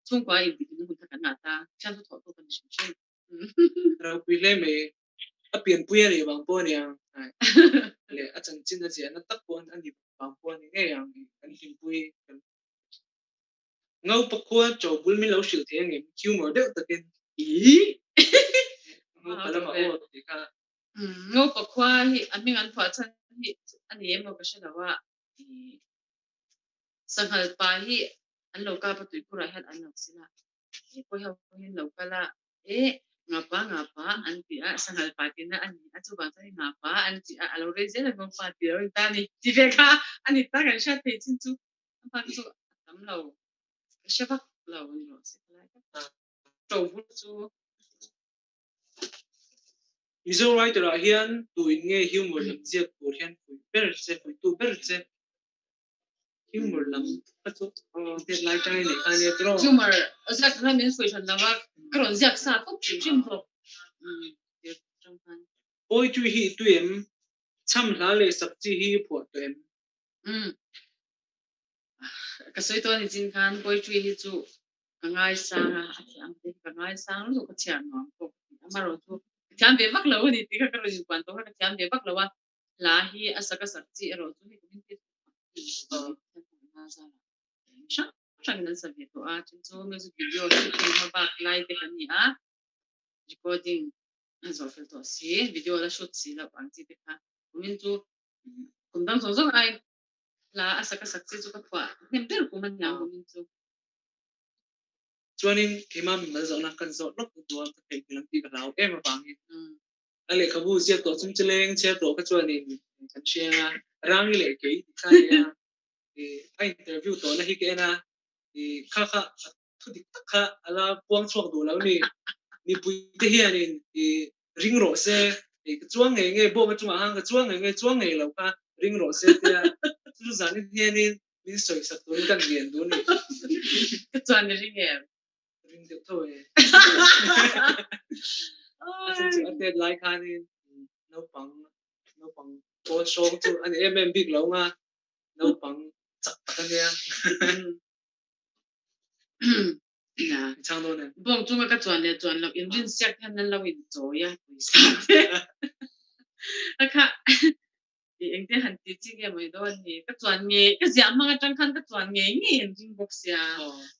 chung kwa in tin hun ta kan na ta chan tu tho kan shin shin ra pui le me a pian pui ni bang po ni ang le a chan chin na zia na tak pon an ni bang po ni nge yang kan him pui kan ngau pa khua cho bul mi lo shil the ngem humor de takin ngau pala ma o ti ka ngô bậc khoa hi anh mình ăn phở chân hi anh em mà cái gì đó wa sang hal pa hi anh lâu ca bắt tụi cô ra hết anh lâu xí la cô học hin lâu ca la ngapa anh chị sang hal pa tin na anh chú bạn thấy ngapa anh chị lâu rồi giờ là ngapa pa tin rồi ta ni chị về ca anh ta cái sao thấy chính chú anh ta chú tấm lâu cái sao bắt lâu anh rồi xí la trâu vút chú Mizo writer a hian tuin nge humor lam ziak tur hian pui ber se pui tu ber se humor lam pachu te lai tai nei khan tro Humour azak na min foi than lawa kron ziak sa tok chim tho oi tu hi tuem cham hla le sabchi hi pho tuem ka soi to ni jin khan poetry hi chu kangai sang a thiam te kangai sang lu ka chian no ko amaro chu thiam be bak lo ni ti ka ro jin kwan to ka thiam be bak lo wa la hi asaka sak chi ro chu ni min ti na za sha chang nan sa to a chin chu music video shooting ma bak lai te kan ni a recording zo fel to si video la shoot si la ang chi te ka min chu kum dang zo zo ai la asaka sak chi chu ka kwa nem ter ku man yang min chu chuanin Keimah mi mal zo na kan zo lok tu ka thei kilam ti ka rau em awang hi ale khabu ziak to chung cheleng che to ka chuanin kan shea rang le ke ka ya a interview to na hi ke na kha thu dik kha ala puang chuak do lo ni pui te hianin ring ro se ka chuang nge bo ka chung hang ka chuang nge lo ka ring ro se te chu zan ni hianin min soi sak to kan gen do ni ka chuan ni ring em ring de thôi asan chu atet lai khanin no pang ko show chu an em big lo nga no pang chak kan ya na chang do ne bong chu ka chuan lo in rin siak han nan lo in zo ya aka eng te han ti chi ge mai do ni ka chuan nge ka zia ma tang khan ka chuan nge in ring box ya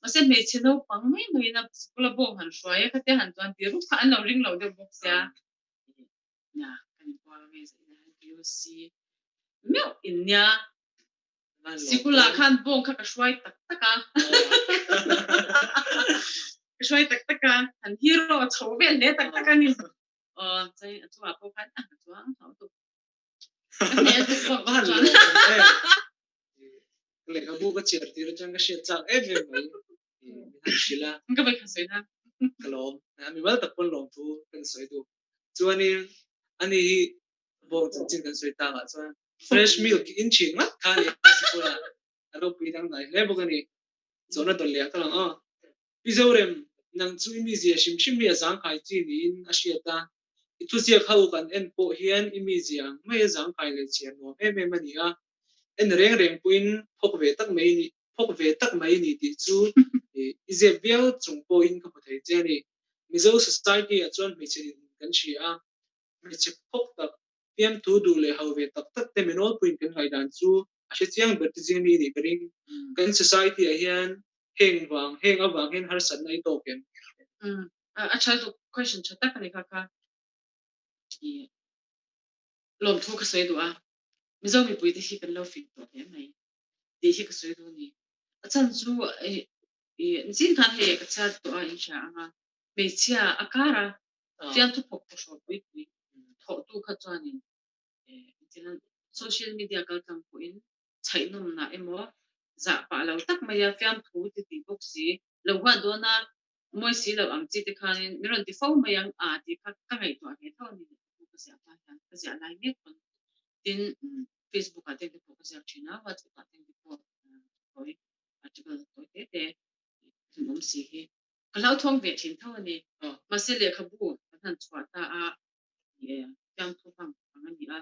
ma se me chino pang mai na skula bong han shwa ya ka te han chuan ti ru kha an lo ring lo de box ya na kan ko ge se na PUC meu in nya sikula khan bong kha ka shwai tak taka shwai tak taka han hero chho ve le tak taka ni chai chu a ko khan chu ang thau tu ne tu ko ban lo le ka bu ka cher ti ra chang ka she chak em mai han shila ka ba ka se na kalom mi wal tak pon long tu kan soi tu chuani ani bo chin kan soi ta ga chuan fresh milk in chin ma khani sikula aro pi dang dai le bo gani zona dol le ka lang pizorem nang chu mi zia shim mi azang khai chi ni in a shiata itu zia khau kan en po hian imi zia mai azang khai le chian no em mani a en reng puin phok ve tak mai ni ti chu ize vial chung po in ka pathai chani mizo society a chuan mi chin kan chi a mi chi phok tak piam tu du le hau ve tak tak te menol puin kan hai dan chu a she chiang ber ti jing ni ni bring kan society a hian heng awang hen har san nai to ken a chal tu question cha tak ni ka lom thu ka sei du a mi zo mi pui te hi kan lo fi to te mai ti hi ka sei du ni a chan chu jin kan he ka cha to a in sha anga me chia akara fian tu pok sho pui tho tu kha chuan in social media kal kam ko in chai nom na emo za pa lo tak mai ya fian thu ti ti bok si lo wa do na moi si lo ang chi te khan in mi ron ti fo mai ang a ti kha ka ngai to he tho ni ka sia pa ka sia lai ne kon tin Facebook a te ko ka sia china WhatsApp a te ko koi article to te mom si he ka lau thong ve thin tho ni ma se le khabu kan chwa ta a ye yang thu pang ang ni a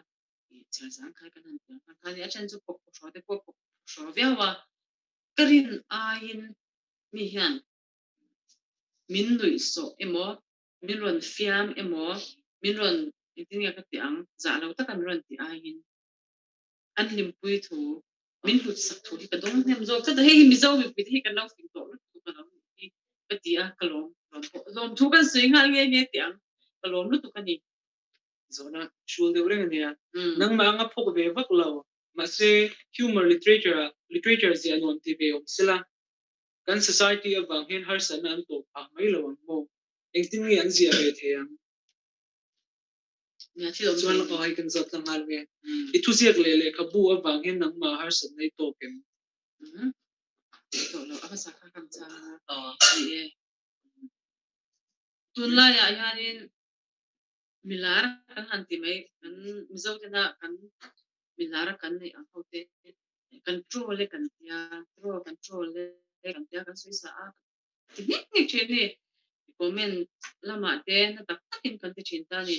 cha sang khai kan han kan ya chen chu pok sho te pok sho vya wa karin a in mi hian min nui so emo min ron fiam emo min ron itin ya ka ti ang za lo ta kan ron ti a in an lim pui thu min lut sak thu hi ka dong hem zo ka da he mi zo mi pi hi kan lo fin to lu ka lo hi ka ti a ka lom thu kan swing ha nge ti ang ka lom lu tu ka ni zona shul de ure ngania nang ma nga phok ve vak lo ma se humor literature zia non ti ve sila kan society awang hen har san an to pa mai lo ang mo engtin ngi an zia ve the yang nya chi lo chuan ko hai kan zot lang al ve I thu ziak le le khabu awang hen nang ma har san nei to kem to lo aba sa kha kam cha e tunla ya yanin milar kan hanti mai kan mizo tena kan milar kan nei ang hote control le kan tia control le kan tia kan suisa a ni chene comment lama te na tak takin kan te chinta ni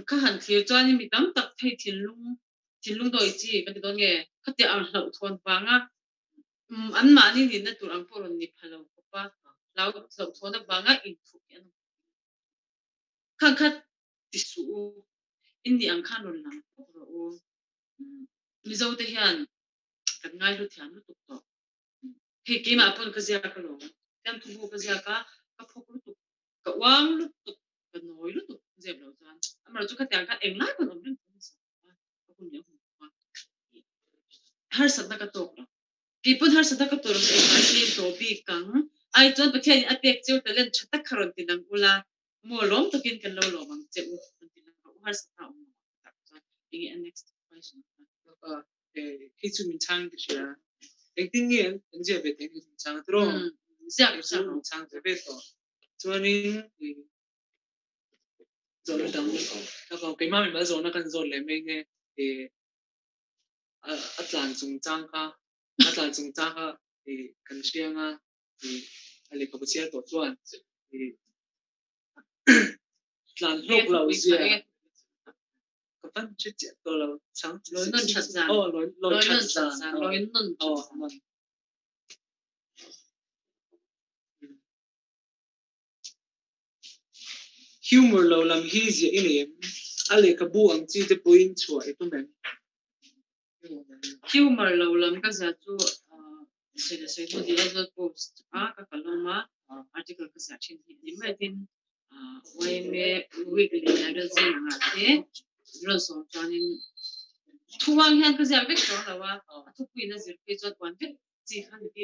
ka han thlir chuan mi tam tak thei thinlung doi chi kan ti don nge khati ang hlau thon wanga an ma ni ni na tur ang poron ni phalo pa lau hlau thona wanga in thu an kan khat ti su in ni ang khan ron lang ro o mi zo te hian kan ngai lu thian lu tuk to he Keimah pon ka zia ka lo kan thu bu ka zia ka phok lu tuk ka wang lu tuk ka noi lu tuk zeb lo chuan amar chu khat ka eng lai kon om rin ka kun ne har sadna ka tok lo kipun har sadna ka tor ni to bi kang ai chuan pathian atek cheu talen thata kharon tinang ula mo lom takin kan lo lo bang cheu tinang har sadna om inge next question hi chu min chang ki sia engtin ngi an zia ve te min chang tro siak chang ve to chuanin zon dang ta ko Keimah min ba zona kan zon le me nge atlan chung chang ka kan sianga ale ka busia to chuan tlan hlok lo zia ka fan che to lo chang loi non chat zan loi chat zan loi non humor lo lam hi zia inem ale ka bu ang chi te point chua I tu men humor lo lam ka za chu se tu di azot post ka kaloma article ka sa chin ni mai tin wai me weekly magazine nga te ro so chanin thuang hian ka za vek so la wa thu pi na zir pe chot wan vek chi khan ti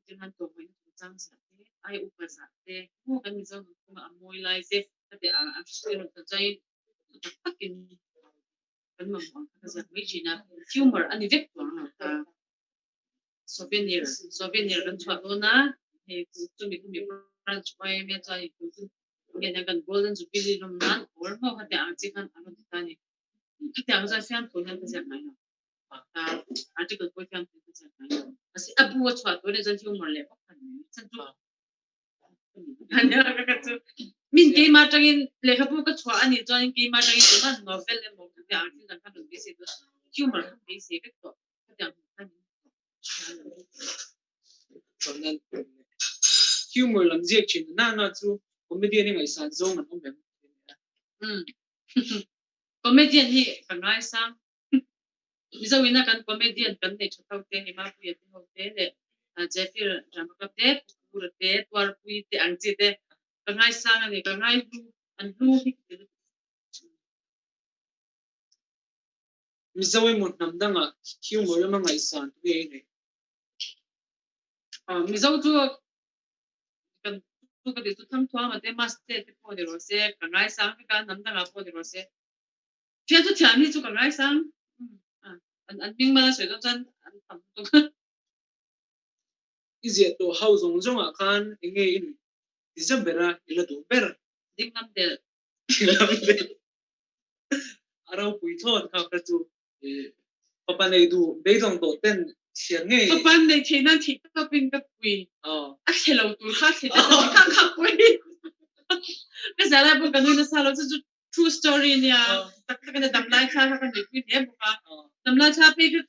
tin han to mai chang sa te ai u ka sa te mo kan mi zo ko amoi lai te te a se ro ta chai takin kan ma ka za mi china humor ani vek to na ta souvenir kan chwa do na he chu mi branch pai me chai ku nge na kan golden jubilee rom nan or mo ha te ang chi kan anu ta ni te ang za siam ko na ka za na ta article ko kan ka za na asi abu wa chwa do ne za humor le pa kan ni chan chu hanya ka chu min Keimah tangin le kha bu ka chwa ani join Keimah tangin ma novel le mo ka ang chi kan kan bi se humor kan bi se ka to ka chonan humor lam ziak chin na chu comedian ngai san zo man om em comedian hi kangai sang mizo ina kan comedian kan nei thau te hima pu ye te ho te le jefir drama club te pur te twar pui te ang chi te kangai sang ani kangai lu an lu hi mizo mo nam danga humor lam ngai san te ne mizo chu kan tu ka de tu tham thwa ma te master te po de ro se kangai sang ka nam danga po de ro se phía tu thiam hi chu kangai sang an ming ma se do chan an tham tu izia to how zong zong a kan enge in December ila do ber ding nam de arau pui thon ka ka chu papa nei du be dong to ten sian nge papa nei thina thi ka pin ka pui a hello tu kha the ka pui ka zala bu ka nu na salo chu true story ni a tak ka na dam lai kha ka ni pui he bu ka dam lai kha pe ka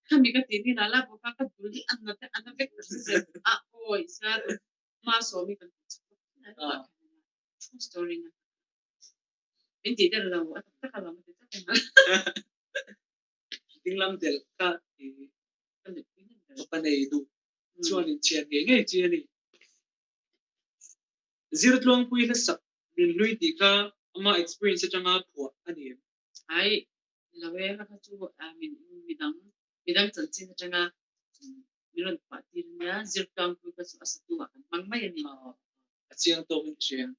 kami ka tin na la bu ka ka dul an na vek se a oi sa ma so mi ka true story na Inti der la wa ta ka la ma ta ding lam del ka papa nei du chuan in chian nge nge chi ni zir tlong pui na sak min lui ti kha ama experience changa phua ani ai lawe ha chu min midang chan chin changa milon party nya zirkang ku ka su asatu wa mang mai ani chiang to min chiang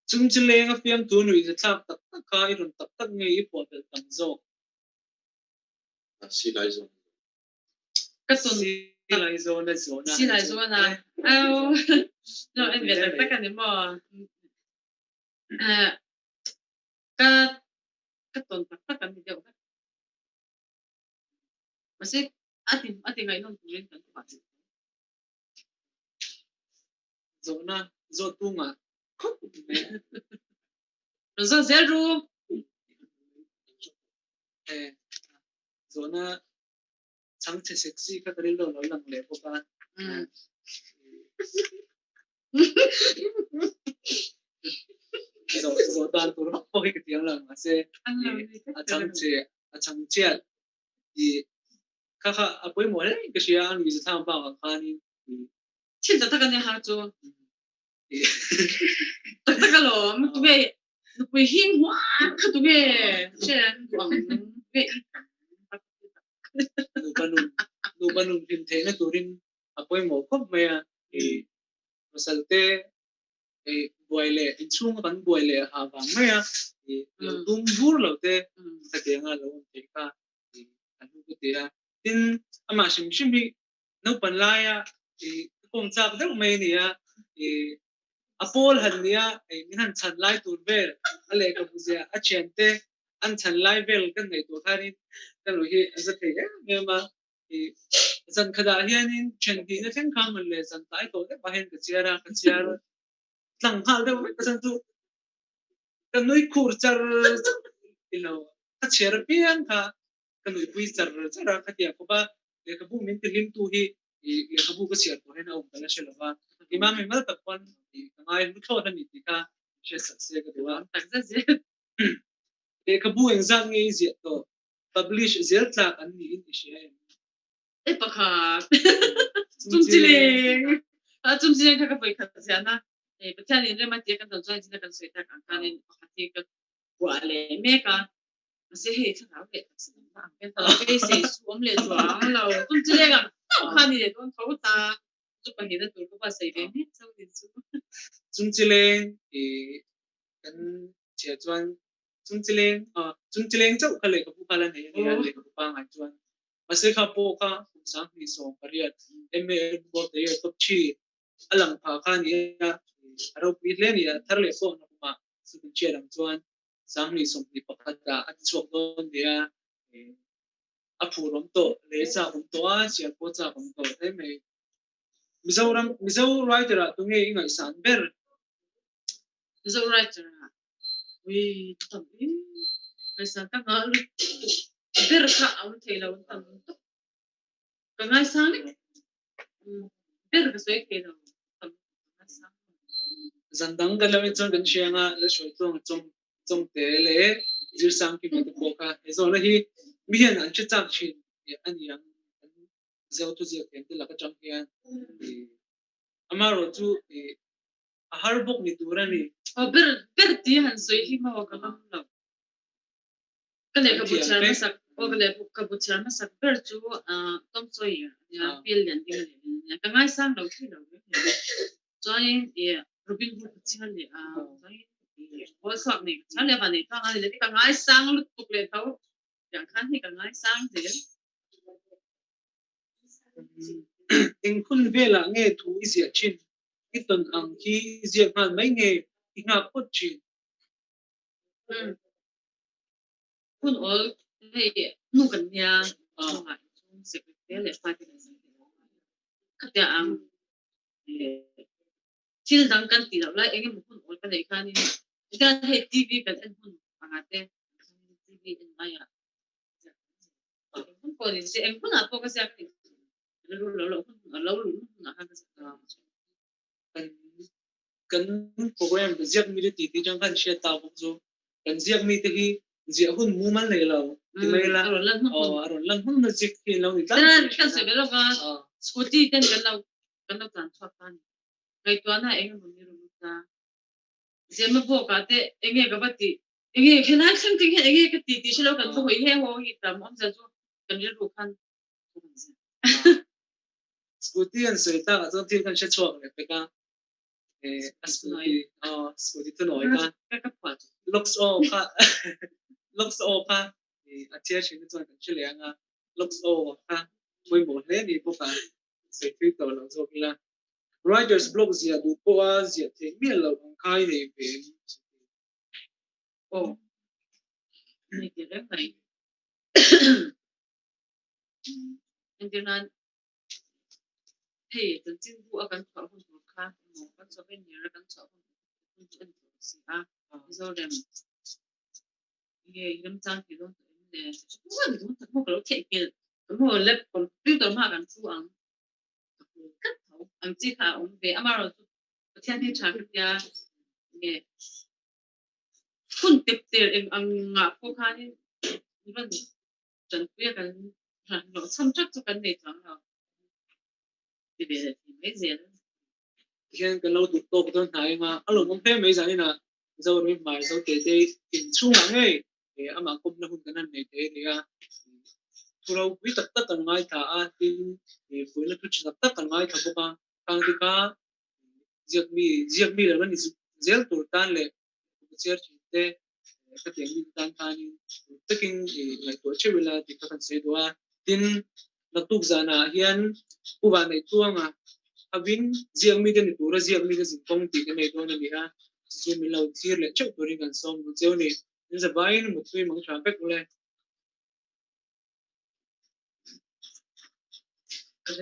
chung chileng a fiam tu nui the thak tak tak kha irun tak tak nge I po tel tam zo si lai zo ka ton si lai zo na au no en ve tak kan mo ka ka ton tak kan deu masih ati ngai non tulen kan pa zo tu nga zo zero zo na chang che sexy ka taril lo lang le ko ka zo dan tu ro po ki tiang lang ma se a chang che I kha apoi mo le ka sia an wi sa ba ka kha ni chin ta kan ha chu tak lo mu tu be nu pu him wa ka tu be chen wang be nu banun pin the na turin apoi mo khop me a masalte boile inchung kan boile ha ba me a tum bur lo te ta ke nga lo te ka anu ku te a tin ama shim bi no pan la ya kom chak de me ni a apol han nia min han chan lai tur ber ale ka buzia a chente an chan lai vel kan nei to kharin kan lo hi za the me ma zan khada hianin chen ti na chen khang le zan tai to de bahen ka chiara tlang hal de ka san tu kan noi khur char ka chiara pian ka kan noi pui chara ka tia ko ba le ka bu min lim tu hi le ka bu ka chiar to hena om kala shela ba imam mi mal ta pon ka ngai lu tho da ni ti ka she sakse ka duwa tak za ze le ka bu exam nge zi to publish zel tla an ni in shi e pa kha zum chileng ka pai kha ja na e pa chan ni ma ti kan don zai jin kan soi ta kan kan ni ka ti ka wa le me ka se he cha na ke ta sin ma ke ta ke se su om le chuang lo zum chileng ka kha ni le don thau ta zu pa ni da tu ko pa sai be ni sau din su zum chileng kan chia chuan zum chileng chau khale ka pu kala nei ni le ka pa ngai chuan ase kha po ka sang ni so pariat eme bo te top chi alang pha kha ni aro pi le ni thar le so na ma su kun che lam chuan sang ni som ni pakata at chok don dia a phu rom to le cha rom to a sia po cha rom to te me mizo writer tu nge ingai san ber zo writer we tam ni san ta ga lu ber ka au thei lo tam to ka ngai sang ni ber ka soi ke lo tam sang zandang ga lawe chang kan chianga la shoi chong te le zir sang ki me ko ka ezo na hi mi hian an chi chak chin an yang zeu tu zia ken te la ka chang hian amaro chu a har bok ni turani ber ti han soi hi ma ka ma lo ka le ka bu char ma sak o ka le ka bu char ma sak ber chu tom soi ya pil yan ti le ka ngai sang lo thi lo choi rubin bu chi le choi bo sak ni cha le ba ni ka ngai le ka ngai sang lu tuk le thau yang khan hi ka ngai sang de in kun vela nge thu izia chin iton ang hi izia man mai nge inga pot chin kun ol hei nu kan nia ngai chung secretary le pa ti ka ta ang thil dang kan ti lo lai enge mu kun ol ka le khan ni ka hei tv kan en hun angate tv en maya kun ko ni se en kun a po ka sa ki lo na ha kan program Ziakmite Titi jang kan share ta bok zo kan Ziakmite hi zia hun mu man le lo ti mai la aron lan hun na zik hi lo ni tan kan se be lo ga scooty kan lo tan chwa tan kai to na eng mu ni ru ta giờ mà bộ cả thế anh nghe cái vật gì anh nghe cái nào xem tiếng anh nghe cái Titi sẽ lo cần bộ ấy hay ho gì tầm ông giờ cho cần đi đủ khăn scooty and sợi ta cho thiên kan sẽ chuộc này phải cả scooty tôi nói cả cái quạt looks all cả looks all cả à chia sẻ cái chuyện cái liền à looks all cả với một thế thì bố cả sẽ phi tàu là rồi là writers blog gì à đủ qua gì thì miễn là công khai này về này thì rất này anh cho nên thì từng chính vụ akan chọn không được khác một con số bên nhiều akan chọn không được gì à do dem nghe lâm trang thì luôn nè cũng là một cái thể hiện cũng một lớp còn tiêu tốn màกันchú ăn cắt thấu ăn chỉ khá ông về ama rồi thiên thiên trả cái ya nghe phun tiếp tiếp em ăn ngã cô khai 이런 전 약간 nó xăm chắc cho cái này chẳng nào thì để mấy gì đó hiện cái lâu tụt tụt tôi thấy mà anh lúc ông thấy mấy giờ này Zoremi Hmar Zote thì in chung ngay thì ama cũng là cái này thì à thu lâu quý tất tất cả ngay thà thì với là chút tất cả ngay thà bốc càng thì cả Ziakmite là nó zel tụt tan lệ cái chuyện thế cái tiếng đi tan tan tất kinh thì lại tổ chức là thì các bạn sẽ đua tin là tục zana hiền u ban này tuang à abin Ziakmite ni tura Ziakmite sin kong ti cái này đó là ha chỉ mình lâu chia lệ chụp tôi đi gần xong một chiều này nên giờ bay một tuy mong trả bách lên cái